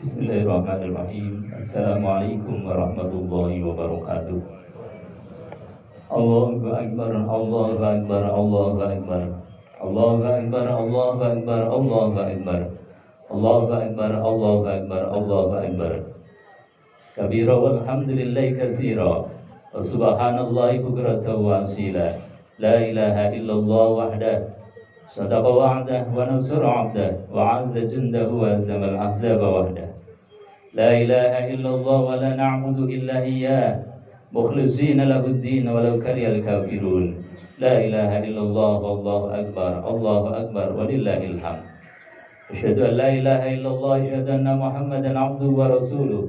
Bismillahirrahmanirrahim. Assalamualaikum warahmatullahi wabarakatuh. Allahu Akbar, Allahu Akbar, Allahu Akbar. Allahu Akbar, Allahu Akbar, Allahu Akbar. Allahu Akbar, Allahu Akbar, Allahu Akbar. Kabira walhamdulillahi katsira. Wa subhanallahi bukratan wa asila. La ilaha illallah wahdah. Sadaqa wa'dah wa nasara 'abdah wa 'azza jundahu wa zamal ahzaba wahdah. La ilaha illallah wa la na'budu illa iyyah mukhlishina lahuddin walau karihal kafirun. La ilaha illallah wallahu akbar walillahil hamd. Asyhadu an la ilaha illallah asyhadu anna Muhammadan 'abduhu wa rasuluh.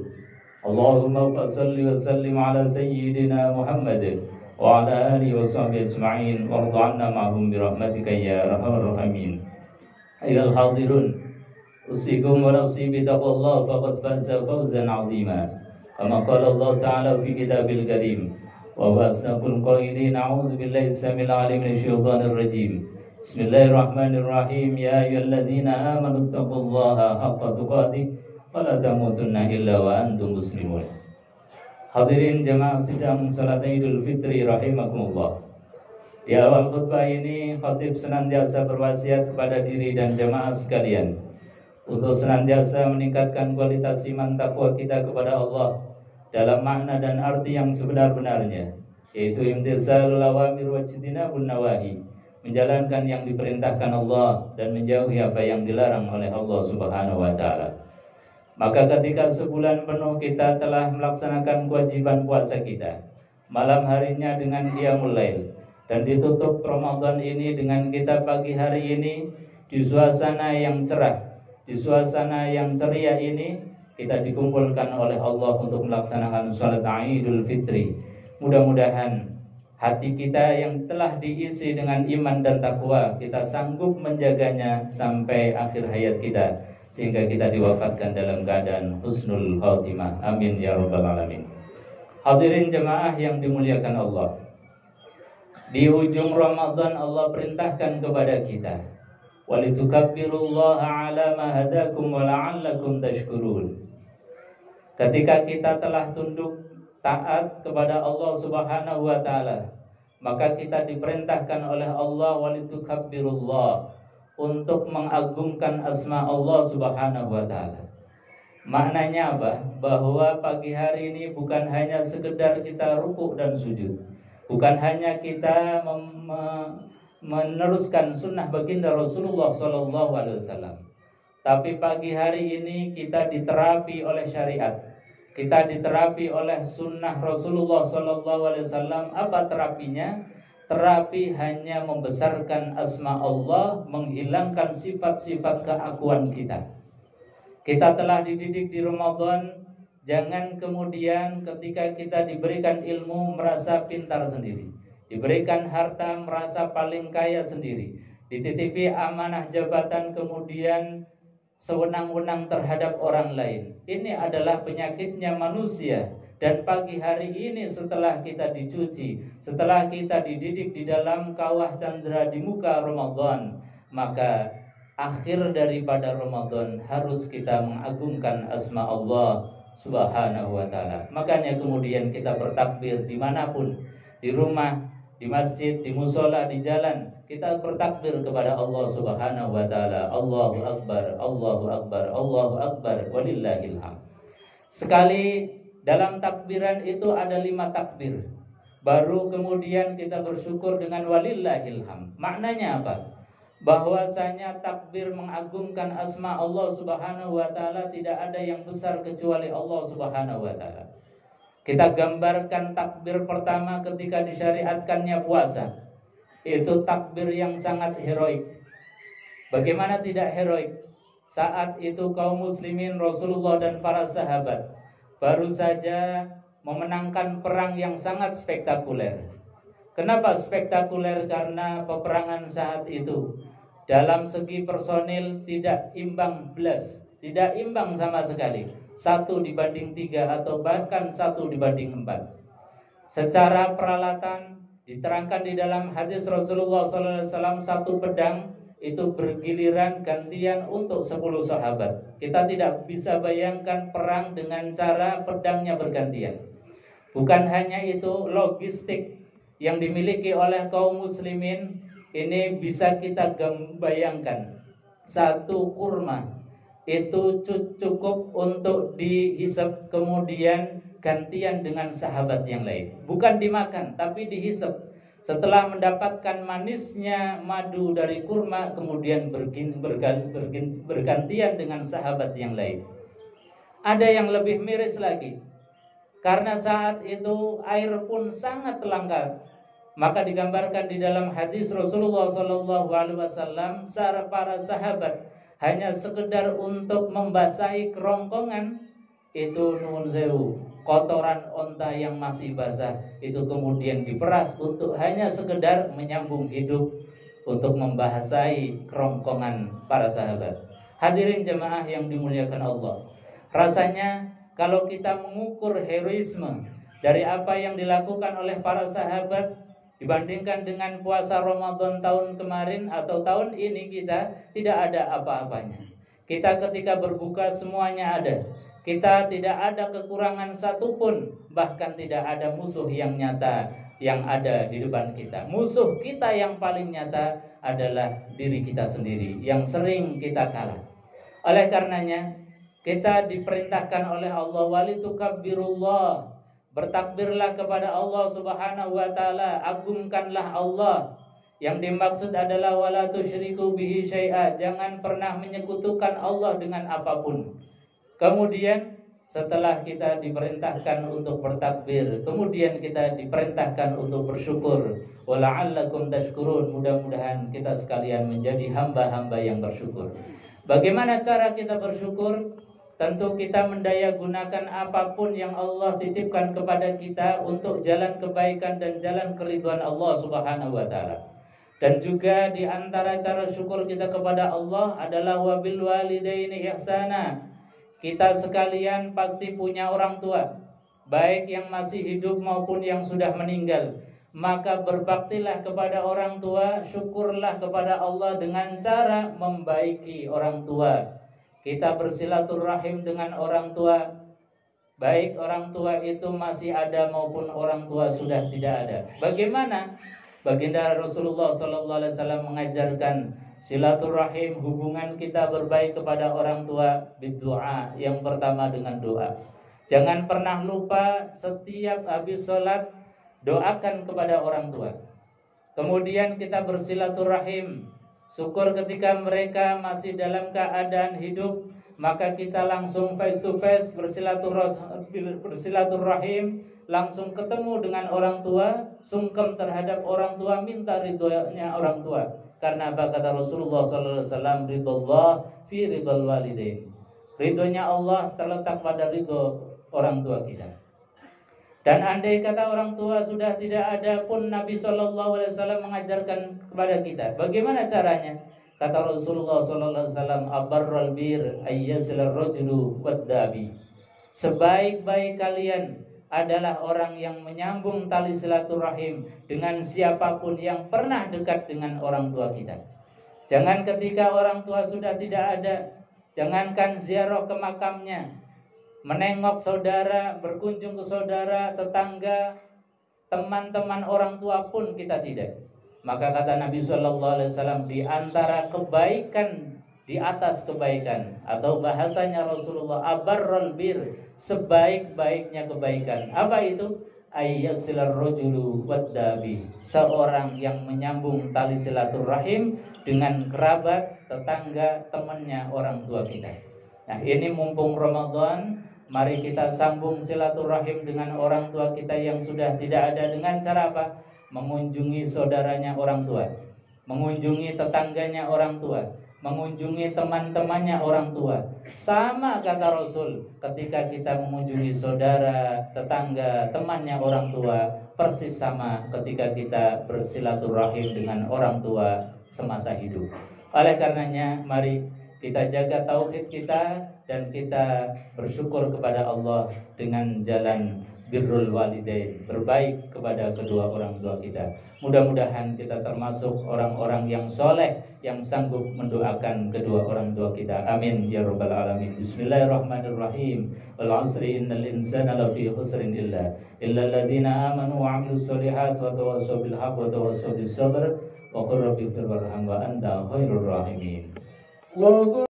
Allahumma shalli wa sallim ala sayyidina Muhammad wa ala alihi wa sahbihi ajma'in warḍa 'anna ma'hum bi rahmatika ya arhamar rahimin. Ayyuhal hadirun, usikum wa nafsi bi taqwallah faqad faza fawzan 'azima. Kama qala Allah ta'ala fi kitabil karim wa huwa asdaqul qailin. A'udzu billahi samil 'alim minasy syaithanir rajim. Bismillahirrahmanirrahim. Ya ayyuhalladzina amanu taqullaha haqqa tuqatih wa la tamutunna illa wa antum muslimun. Hadirin jemaah sidang salat Idul Fitri rahimakumullah. Di awal khutbah ini khatib senantiasa berwasiat kepada diri dan jemaah sekalian untuk senantiasa meningkatkan kualitas iman takwa kita kepada Allah dalam makna dan arti yang sebenar-benarnya, yaitu imtitsalul awamir wa ijtinabun nawahi, menjalankan yang diperintahkan Allah dan menjauhi apa yang dilarang oleh Allah Subhanahu wa taala. Maka ketika sebulan penuh kita telah melaksanakan kewajiban puasa kita, malam harinya dengan qiyamul lail, dan ditutup Ramadan ini dengan kita pagi hari ini di suasana yang cerah, di suasana yang ceria ini, kita dikumpulkan oleh Allah untuk melaksanakan salat Idul Fitri. Mudah-mudahan hati kita yang telah diisi dengan iman dan takwa, kita sanggup menjaganya sampai akhir hayat kita, sehingga kita diwafatkan dalam keadaan husnul khatimah. Amin ya rabbal alamin. Hadirin jemaah yang dimuliakan Allah, di ujung Ramadan Allah perintahkan kepada kita, walitukabbirullaha ala ma hadakum wa la'allakum tashkurun. Ketika kita telah tunduk taat kepada Allah Subhanahu wa taala, maka kita diperintahkan oleh Allah walitukabbirullah, untuk mengagungkan asma Allah Subhanahu wa taala. Maknanya apa? Bahwa pagi hari ini bukan hanya sekedar kita rukuk dan sujud, bukan hanya kita meneruskan sunnah baginda Rasulullah SAW, tapi pagi hari ini kita diterapi oleh syariat, kita diterapi oleh sunnah Rasulullah SAW. Apa terapinya? Terapi hanya membesarkan asma Allah, menghilangkan sifat-sifat keakuan kita. Kita telah dididik di Ramadan, jangan kemudian ketika kita diberikan ilmu merasa pintar sendiri, diberikan harta merasa paling kaya sendiri, dititipi amanah jabatan kemudian sewenang-wenang terhadap orang lain. Ini adalah penyakitnya manusia. Dan pagi hari ini setelah kita dicuci, setelah kita dididik di dalam kawah candra di muka Ramadan, maka akhir daripada Ramadan harus kita mengagungkan asma Allah Subhanahu wa ta'ala. Makanya kemudian kita bertakbir dimanapun, di rumah, di masjid, di musola, di jalan, kita bertakbir kepada Allah Subhanahu wa ta'ala. Allahu Akbar, Allahu Akbar, Allahu Akbar, walillahil hamd. Sekali dalam takbiran itu ada 5 takbir, baru kemudian kita bersyukur dengan walillahil hamd. Maknanya apa? Bahwasanya takbir mengagungkan asma Allah Subhanahu wa ta'ala, tidak ada yang besar kecuali Allah Subhanahu wa ta'ala. Kita gambarkan takbir pertama ketika disyariatkannya puasa, itu takbir yang sangat heroik. Bagaimana tidak heroik? Saat itu kaum muslimin, Rasulullah dan para sahabat baru saja memenangkan perang yang sangat spektakuler. Kenapa spektakuler? Karena peperangan saat itu dalam segi personil tidak imbang belas, tidak imbang sama sekali, 1:3 atau bahkan 1:4. Secara peralatan diterangkan di dalam hadis Rasulullah SAW, satu pedang itu bergiliran gantian untuk 10 sahabat. Kita tidak bisa bayangkan perang dengan cara pedangnya bergantian. Bukan hanya itu, logistik yang dimiliki oleh kaum muslimin ini bisa kita bayangkan. Satu kurma itu cukup untuk dihisap kemudian gantian dengan sahabat yang lain. Bukan dimakan tapi dihisap. Setelah mendapatkan manisnya madu dari kurma, kemudian bergantian dengan sahabat yang lain. Ada yang lebih miris lagi. Karena saat itu air pun sangat langka. Maka digambarkan di dalam hadis Rasulullah SAW, para sahabat hanya sekedar untuk membasahi kerongkongan itu nuwun sewu, kotoran onta yang masih basah itu kemudian diperas untuk hanya sekedar menyambung hidup untuk membasahi kerongkongan para sahabat. Hadirin jemaah yang dimuliakan Allah, rasanya kalau kita mengukur heroisme dari apa yang dilakukan oleh para sahabat dibandingkan dengan puasa Ramadan tahun kemarin atau tahun ini, kita tidak ada apa-apanya. Kita ketika berbuka semuanya ada. Kita tidak ada kekurangan satupun. Bahkan tidak ada musuh yang nyata yang ada di depan kita. Musuh kita yang paling nyata adalah diri kita sendiri yang sering kita kalah. Oleh karenanya kita diperintahkan oleh Allah, walitukabbirullah, bertakbirlah kepada Allah Subhanahu wa taala, agungkanlah Allah. Yang dimaksud adalah wala tusyriku bihi syai'a, jangan pernah menyekutukan Allah dengan apapun. Kemudian setelah kita diperintahkan untuk bertakbir, kemudian kita diperintahkan untuk bersyukur. Wala'allakum tashkurun, mudah-mudahan kita sekalian menjadi hamba-hamba yang bersyukur. Bagaimana cara kita bersyukur? Tentu kita mendaya gunakan apapun yang Allah titipkan kepada kita untuk jalan kebaikan dan jalan keridhaan Allah Subhanahu wa taala. Dan juga di antara cara syukur kita kepada Allah adalah wabil walidaini ihsana. Kita sekalian pasti punya orang tua, baik yang masih hidup maupun yang sudah meninggal. Maka berbaktilah kepada orang tua, syukurlah kepada Allah dengan cara membaiki orang tua. Kita bersilaturahim dengan orang tua, baik orang tua itu masih ada maupun orang tua sudah tidak ada. Bagaimana? Baginda Rasulullah SAW mengajarkan silaturahim, hubungan kita berbaik kepada orang tua berdoa. Yang pertama dengan doa. Jangan pernah lupa setiap habis sholat doakan kepada orang tua. Kemudian kita bersilaturahim. Syukur ketika mereka masih dalam keadaan hidup, maka kita langsung face to face bersilaturahim, langsung ketemu dengan orang tua, sungkem terhadap orang tua, minta ridhonya orang tua. Karena apa kata Rasulullah SAW, ridhollah fi ridhol walidain. Ridhonya Allah terletak pada ridho orang tua kita. Dan andai kata orang tua sudah tidak ada pun, Nabi SAW mengajarkan kepada kita bagaimana caranya. Kata Rasulullah SAW, abarral bir ayyasilar rajulu waddabi. Sebaik-baik kalian adalah orang yang menyambung tali silaturahim dengan siapapun yang pernah dekat dengan orang tua kita. Jangan ketika orang tua sudah tidak ada, jangankan ziarah ke makamnya, menengok saudara, berkunjung ke saudara, tetangga, teman-teman orang tua pun kita tidak. Maka kata Nabi SAW, di antara kebaikan di atas kebaikan, atau bahasanya Rasulullah, abarrul bir, sebaik-baiknya kebaikan. Apa itu? Ayyasilar rajulu waddabi, seorang yang menyambung tali silaturahim dengan kerabat, tetangga, temannya orang tua kita. Nah, ini mumpung Ramadan, mari kita sambung silaturahim dengan orang tua kita yang sudah tidak ada. Dengan cara apa? Mengunjungi saudaranya orang tua, mengunjungi tetangganya orang tua, mengunjungi teman-temannya orang tua. Sama kata Rasul, ketika kita mengunjungi saudara, tetangga, temannya orang tua, persis sama ketika kita bersilaturahim dengan orang tua semasa hidup. Oleh karenanya, mari kita jaga tauhid kita dan kita bersyukur kepada Allah dengan jalan birrul walidain, berbaik kepada kedua orang tua kita. Mudah-mudahan kita termasuk orang-orang yang soleh yang sanggup mendoakan kedua orang tua kita. Amin ya rabbal alamin. Bismillahirrahmanirrahim. Wal 'asri innal insana lafi khusrin illa alladziina aamanu wa 'amilus shalihaati wa tawassaw bil haqqi wa tawassaw bis sabr wa qur rabbighfir warham wa anta khairur rahimin.